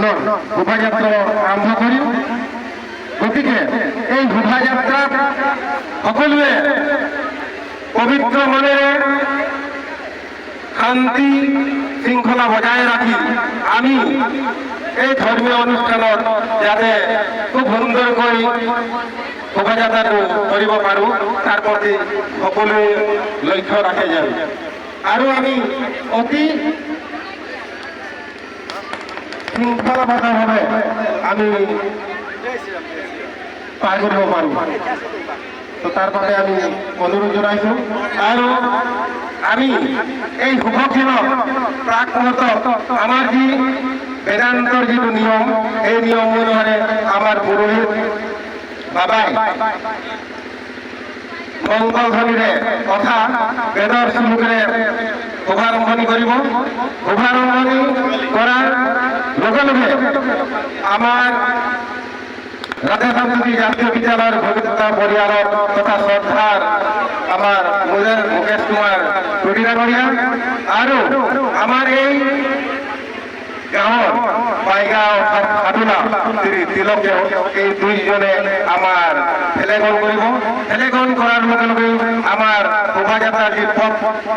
দিনৰ শোভাযাত্ৰা আৰম্ভ কৰিম। গতিকে এই শোভাযাত্ৰাত সকলোৱে পবিত্ৰ মনেৰে শান্তি শৃংখলা বজাই ৰাখি আমি এই ধৰ্মীয় অনুষ্ঠানত যাতে খুব সুন্দৰকৈ শোভাযাত্ৰাটো কৰিব পাৰোঁ তাৰ প্ৰতি সকলোৱে লক্ষ্য ৰাখে যেন আৰু আমি অতি শৃংখলাবদ্ধভাৱে আমি পাৰ কৰিব পাৰোঁ। তো তাৰ বাবে আমি অনুৰোধ জনাইছোঁ আৰু আমি এই শুভক্ষণত প্ৰাক মুহূৰ্তত আমাৰ যি বেদান্তৰ যিটো নিয়ম এই নিয়ম অনুসাৰে আমাৰ পুৰোহিত বাবাই মংগল ধ্বনিৰে তথা বেদৰ শ্লোকেৰে শুভাৰম্ভণি কৰিব। শুভাৰম্ভণি কৰাৰ লগে লগে আমাৰ রাধা সাংস্কৃতিক জাতীয় বিদ্যালয়ের ভবিষ্যৎ পরিয়ালক তথা শ্রদ্ধার আমার মুকেশ কুমার টুটিরাগড়িয়া আর আমার এই গাঁৱৰ বাইগাঁও খাটুলা শ্ৰী তিলকে এই দুইজনে আমাৰ ফেলেগন কৰিব। ফেলেগন কৰাৰ লগে লগে আমাৰ শোভাযাত্ৰাৰ যি পথ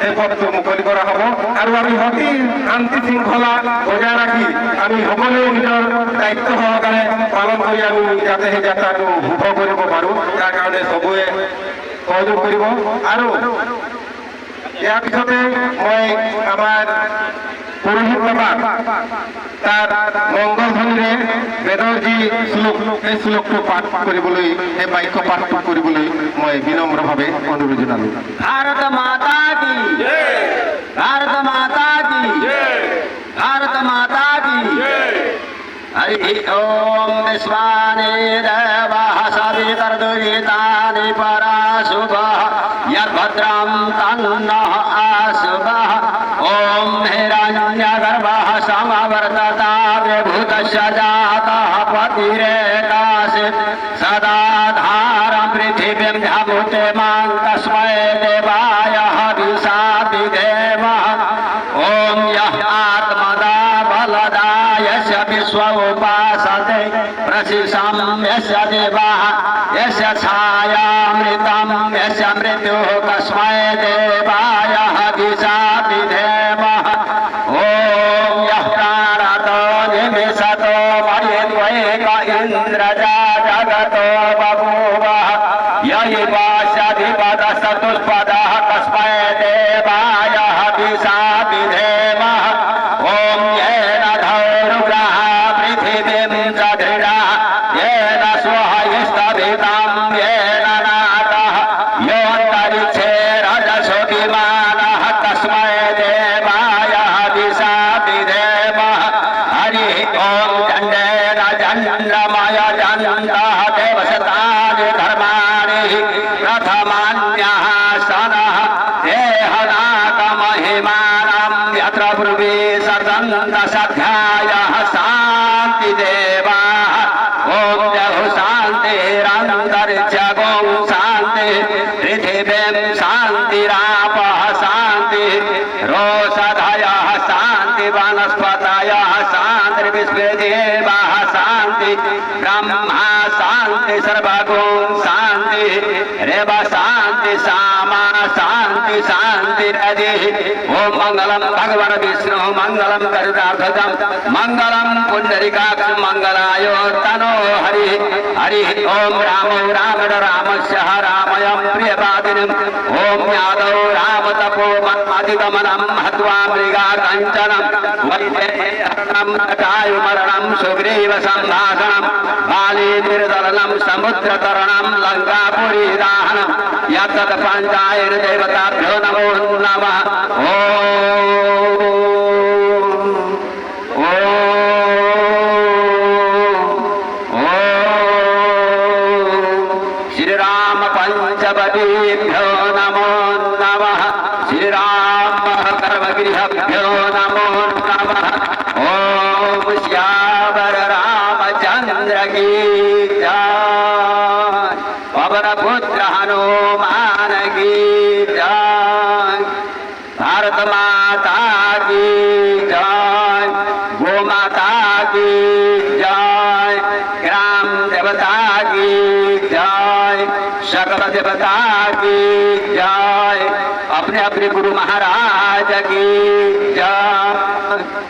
এই পথটো মুকলি কৰা হ'ব আৰু আমি অতি শান্তি শৃংখলা বজাই ৰাখি আমি সকলোৱে নিজৰ দায়িত্ব সহকাৰে পালন কৰি আমি যাতে সেই যাত্ৰাটো শুভ কৰিব পাৰোঁ তাৰ কাৰণে চবুৱে সহযোগ কৰিব। আৰু ইয়াৰ পিছতে মই আমাৰ পুৰোহিত বাবাক তাৰ মংগল ধ্বনিৰে বেদৰ যি শ্লোক এই শ্লোকটো পাঠ কৰিবলৈ এই বাক্য পাঠ কৰিবলৈ মই বিনম্ৰভাৱে অনুৰোধ জনালোঁ। ভাৰত মাতা কি ভাৰত মাতা কি ভাৰত মাতা কি হরি ওম বিস্মানে দেবাঃ সবিতর্দুরিতানি পরাশুভঃ यद्भद्रं तन्नः आशुभः ओम हिरण्यगर्भः समवर्तताद्भुतस्य जातः पतिरेकाशित् सदा धारं पृथिवीं ध्यामुते मां तस्मै देवाय हविषा विधेमः ओम यः आत्मदा बलदा यस्य विश्व उपासते प्रशिशं यस्य देवाः यस्य छायामृतं यस्य मृत्युः तस्मै देवाय हविषा विधेमः ओम यः प्राणतो निमिषतो मयित्वैक इन्द्रजा जगतो बभूवः ययि पाश्यधिपदस्तुष्पदः तस्मै देवाय हविषा विधेमः ओम येन धौरुग्रः पृथिवीं च दृढः येन स्वः स्तभितं येन नाथः योऽन्तरिक्षे रजसो विमानः तस्मै देवाय हविषा विधेमः हरिः ओम दण्डेन दण्डमय दण्डः देवशतानि धर्माणि प्रथमान्यः सनः देहनाकमहिमानं यत्र ब्रुवी सतन्तसध्यायः शान्तिदेवाः ओम जहु शान्तिरन्तरिक्षगों शान्तिः पृथिवीं शान्तिरापः शान्तिः रोषधयः शान्ति वनस्पतयः शान्तिर्विश्वेदेवाः शान्ति ब्रह्मा शान्ति सर्वगुं शान्ति रेव शान्ति सामा शान्ति शान्तिरधिः ओम मंगलम भगवान विष्णु मंगलम गरुडाध्वजं मंगलम पुंडरीकाक्ष मंगलायो तनो हरि हरि ओम रामो रामण रामस्य रामयं प्रियवादिनं ओम यादव राम तपो मन्मदिगमनं हत्वा मृगा कञ्चनं वैदेहरणं कायुमरणं सुग्रीव सम्भाषणं बाली निर्दलनं समुद्रतरणं लङ्कापुरी दाहनं यत्तत् पञ्चायन देवताभ्यो नमो नमः श्रीराम पंचवटीभ्यो नमो नमः श्रीराम कर्मगृहभ्यो नमो नमः ओम श्यावर रामचंद्र की जय पवनपुत्र हनुमान की जय भारत माता की जय गो माता की देवता की जय, सकल देवता की जय, अपने अपने गुरु महाराज की जय।